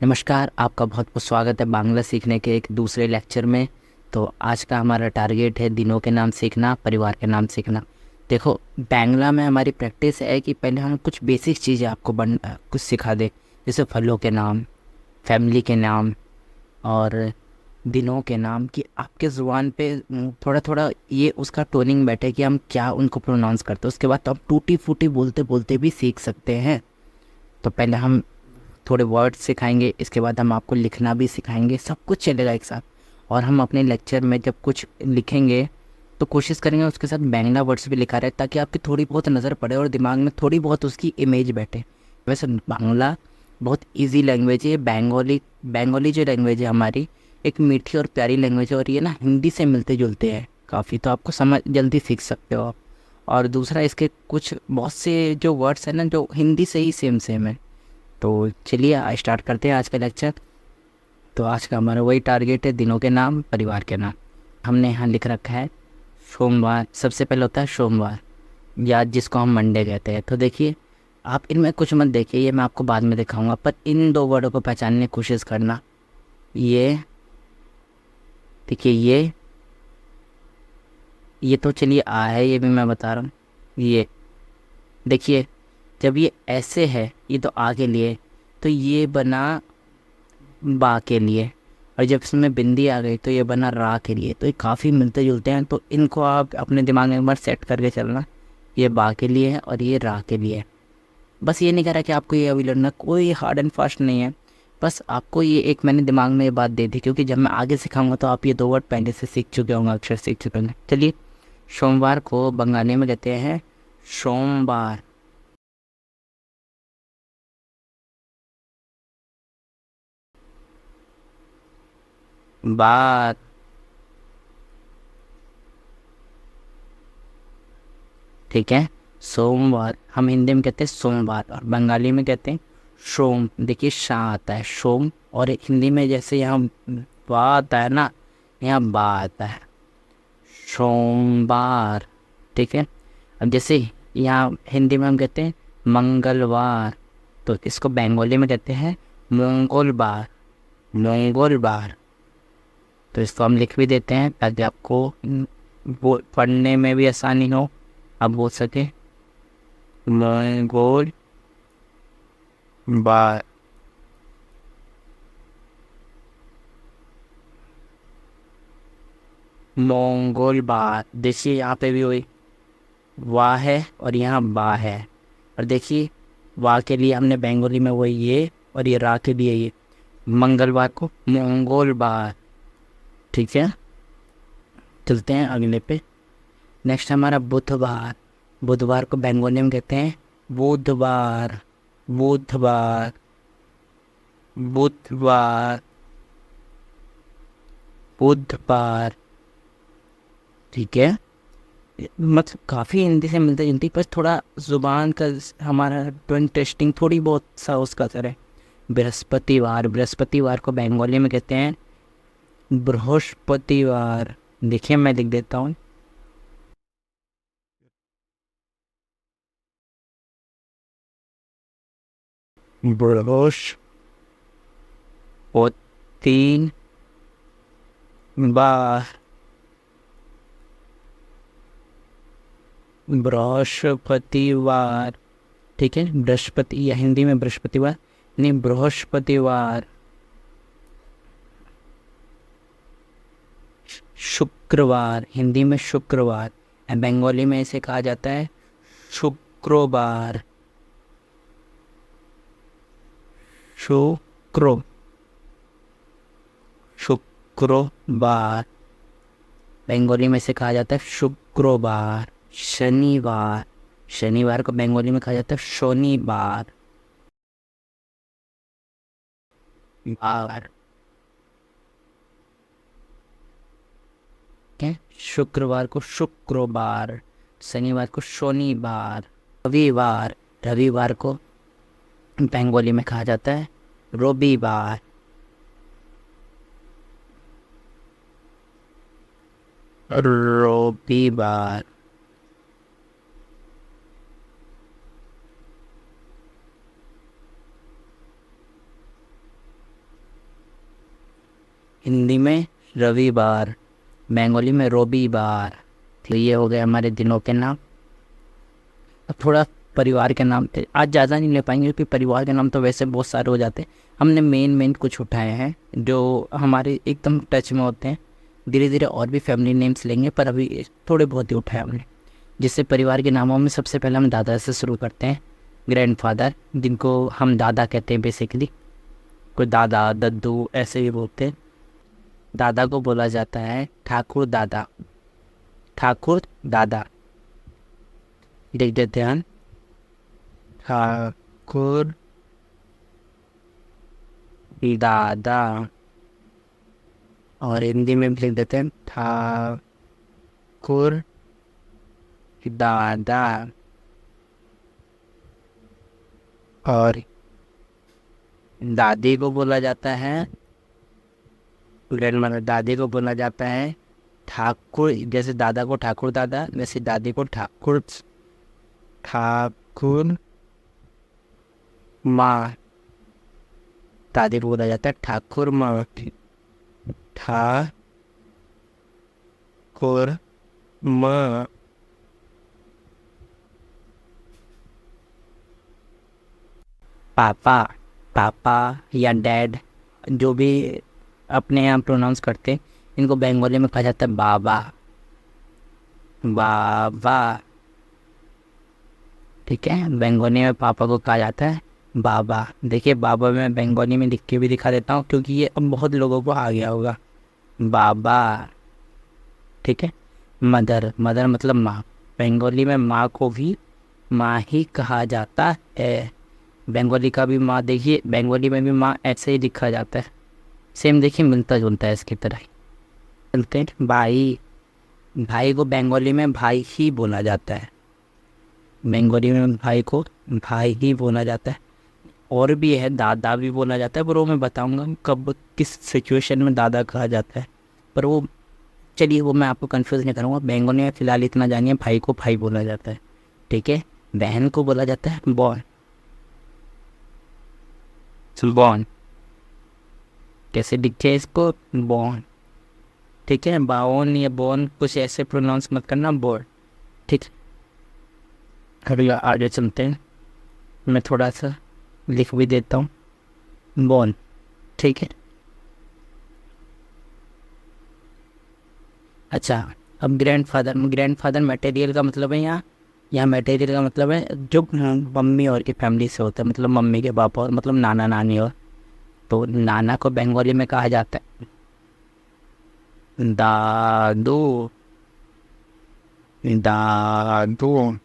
नमस्कार, आपका बहुत बहुत स्वागत है बांग्ला सीखने के एक दूसरे लेक्चर में। तो आज का हमारा टारगेट है दिनों के नाम सीखना, परिवार के नाम सीखना। देखो, बांग्ला में हमारी प्रैक्टिस है कि पहले हम कुछ बेसिक चीज़ें आपको कुछ सिखा दें, जैसे फलों के नाम, फैमिली के नाम और दिनों के नाम, कि आपके ज़ुबान पे थोड़ा थोड़ा ये उसका टोनिंग बैठे कि हम क्या उनको प्रोनाउंस करते हैं। उसके बाद तो आप टूटी फूटी बोलते बोलते भी सीख सकते हैं। तो पहले हम थोड़े वर्ड्स सिखाएंगे, इसके बाद हम आपको लिखना भी सिखाएंगे, सब कुछ चलेगा एक साथ। और हम अपने लेक्चर में जब कुछ लिखेंगे तो कोशिश करेंगे उसके साथ बांग्ला वर्ड्स भी लिखा रहे, ताकि आपकी थोड़ी बहुत नज़र पड़े और दिमाग में थोड़ी बहुत उसकी इमेज बैठे। वैसे बांग्ला बहुत इजी लैंग्वेज है। बंगाली बंगाली जो लैंग्वेज है हमारी, एक मीठी और प्यारी लैंग्वेज है, और ये ना हिंदी से मिलते जुलते हैं काफ़ी, तो आपको समझ जल्दी सीख सकते हो आप। और दूसरा, इसके कुछ बहुत से जो वर्ड्स हैं ना, जो हिंदी से ही सेम सेम है। तो चलिए स्टार्ट करते हैं आज का लेक्चर। तो आज का हमारा वही टारगेट है, दिनों के नाम, परिवार के नाम। हमने यहाँ लिख रखा है सोमवार। सबसे पहले होता है सोमवार, या जिसको हम मंडे कहते हैं। तो देखिए, आप इनमें कुछ मत देखिए, ये मैं आपको बाद में दिखाऊंगा, पर इन दो वर्डों को पहचानने की कोशिश करना। ये देखिए, ये तो चलिए आ है, ये भी मैं बता रहा हूँ। ये देखिए, जब ये ऐसे है, ये तो आ के लिए, तो ये बना बा के लिए। और जब इसमें बिंदी आ गई तो ये बना रा के लिए। तो ये काफ़ी मिलते जुलते हैं, तो इनको आप अपने दिमाग में एक बार सेट करके चलना। ये बा के लिए है और ये रा के लिए है। बस ये नहीं कह रहा कि आपको ये अभी लड़ना, कोई हार्ड एंड फास्ट नहीं है। बस आपको ये एक मैंने दिमाग में ये बात दे दी, क्योंकि जब मैं आगे सिखाऊंगा तो आप ये दो वर्ड पहले से सीख चुके होंगे, अक्षर सीख चुके होंगे। चलिए, सोमवार को बंगाली में कहते हैं सोमवार। बार, ठीक है। सोमवार हम हिंदी में कहते हैं सोमवार, और बंगाली में कहते हैं सोम। देखिए, शाह आता है सोम, और हिंदी में जैसे यहाँ बा आता है ना, यहाँ बा आता है, सोमवार। ठीक है। अब जैसे यहाँ हिंदी में हम कहते हैं मंगलवार, तो इसको बंगाली में कहते हैं मंगलवार, मंगलवार। तो इसको हम लिख भी देते हैं ताकि आपको वो पढ़ने में भी आसानी हो, आप बोल सके मंगलवार। मंगलवार। देखिए, यहाँ पे भी वही वाह है और यहाँ बा है। और देखिए, वाह के लिए हमने बंगाली में वही ये, और ये रा के लिए ये। मंगलवार को मंगलवार। ठीक है, चलते हैं अगले पे। नेक्स्ट हमारा बुधवार। बुधवार को बंगाली में कहते हैं बुधवार, बुधवार, बुधवार, बुधवार। ठीक है। मतलब काफ़ी हिंदी से मिलती जुलती, बस थोड़ा ज़ुबान का हमारा टंग टेस्टिंग थोड़ी बहुत सा उसका असर है। बृहस्पतिवार। बृहस्पतिवार को बंगाली में कहते हैं बृहस्पतिवार। देखिए, मैं लिख देता हूँ बृहस्पतिवार, बृहस्पतिवार। ठीक है, बृहस्पति या हिंदी में बृहस्पतिवार, नहीं बृहस्पतिवार। शुक्रवार, हिंदी में शुक्रवार, बंगाली में इसे कहा जाता है शुक्रवार, शुक्र, शुक्रवार। बंगाली में इसे कहा जाता है शुक्रवार। शनिवार। शनिवार को बंगाली में कहा जाता है शनिवार, बार। क्या, शुक्रवार को शुक्रवार, शनिवार को शनिवार। रविवार। रविवार को बंगाली में कहा जाता है रविवार, रविवार। हिंदी में रविवार, बंगाली में रविवार। तो ये हो गए हमारे दिनों के नाम। अब थोड़ा परिवार के नाम पे आज ज़्यादा नहीं ले पाएंगे क्योंकि परिवार के नाम तो वैसे बहुत सारे हो जाते हैं। हमने मेन कुछ उठाए हैं जो हमारे एकदम टच में होते हैं। धीरे धीरे और भी फैमिली नेम्स लेंगे पर अभी थोड़े बहुत ही उठाए हमने। जिससे परिवार के नामों में सबसे पहले हम दादा से शुरू करते हैं। ग्रैंडफादर, जिनको हम दादा कहते हैं बेसिकली, कोई दादा दद्दू ऐसे भी बोलते हैं। दादा को बोला जाता है ठाकुर दादा। ठाकुर दादा लिख देते हैं ठाकुर दादा, और हिंदी में भी लिख देते हैं ठाकुर दादा। और दादी को बोला जाता है ग्रैंडमदर, दादी को बोला जाता है ठाकुर। जैसे दादा को ठाकुर दादा, वैसे दादी को ठाकुर माँ। दादी को बोला जाता है ठाकुर माँ। ठाकुर माँ। पापा, पापा या डैड, जो भी अपने यहाँ प्रोनाउंस करते हैं, इनको बंगाली में कहा जाता है बाबा। बाबा, ठीक है। बंगाली में पापा को कहा जाता है बाबा। देखिए बाबा मैं बंगाली में लिख के भी दिखा देता हूँ क्योंकि ये अब बहुत लोगों को आ गया होगा। बाबा, ठीक है। मदर, मदर मतलब माँ। बंगाली में माँ को भी माँ ही कहा जाता है। बंगाली का भी माँ, देखिए बंगाली में भी माँ ऐसे ही लिखा जाता है। सेम देखिए मिलता जुलता है इसकी तरह। चलते हैं भाई। भाई को बंगाली में भाई ही बोला जाता है। बंगाली में भाई को भाई ही बोला जाता है। और भी है, दादा भी बोला जाता है, पर वो मैं बताऊंगा कब किस सिचुएशन में दादा कहा जाता है। पर वो चलिए वो मैं आपको कंफ्यूज नहीं करूँगा। बंगाली में फ़िलहाल इतना जानिए, भाई को भाई बोला जाता है, ठीक है। बहन को बोला जाता है बॉन। बॉन कैसे लिखते हैं इसको? बॉन, ठीक है। बावन या बॉन कुछ ऐसे प्रोनाउंस मत करना, बोर्ड, ठीक। अभी आगे चलते हैं, मैं थोड़ा सा लिख भी देता हूँ। बॉन, ठीक है। अच्छा, अब ग्रैंडफादर। ग्रैंडफादर मटेरियल का मतलब है यहाँ मटेरियल का मतलब है जो मम्मी और की फैमिली से होता है, मतलब मम्मी के पापा और मतलब नाना नानी। और तो नाना को बंगाली में कहा जाता है दादू। दादू।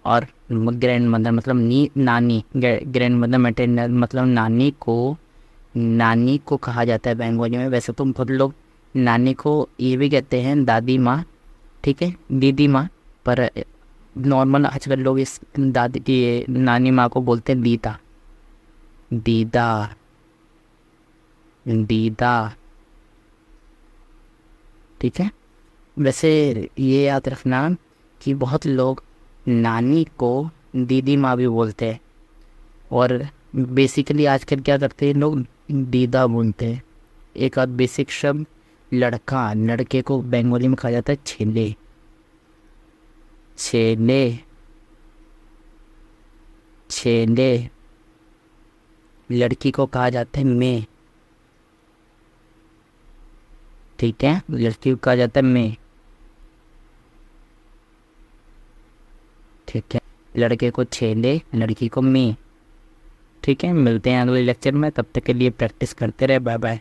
और ग्रैंड मदर मतलब नानी। ग्रैंड मदर मटेरियल मतलब नानी को कहा जाता है बंगाली में। वैसे तो बहुत लोग नानी को ये भी कहते हैं दादी माँ, ठीक है, दीदी माँ, पर नॉर्मल आजकल लोग इस दादी की नानी माँ को बोलते हैं दीदा। दीदा, दीदा, ठीक है। वैसे ये याद रखना कि बहुत लोग नानी को दीदी माँ भी बोलते हैं, और बेसिकली आजकल क्या करते हैं लोग दीदा बोलते हैं। एक आध बेसिक शब्द लड़का, लड़के को बंगाली में कहा जाता है छेले। छेले, छेले। लड़की को कहा जाता है मैं, ठीक है। लड़की को कहा जाता है मैं, ठीक है। लड़के को छेले, लड़की को मैं, ठीक है। मिलते हैं अगले लेक्चर में, तब तक के लिए प्रैक्टिस करते रहे। Bye bye.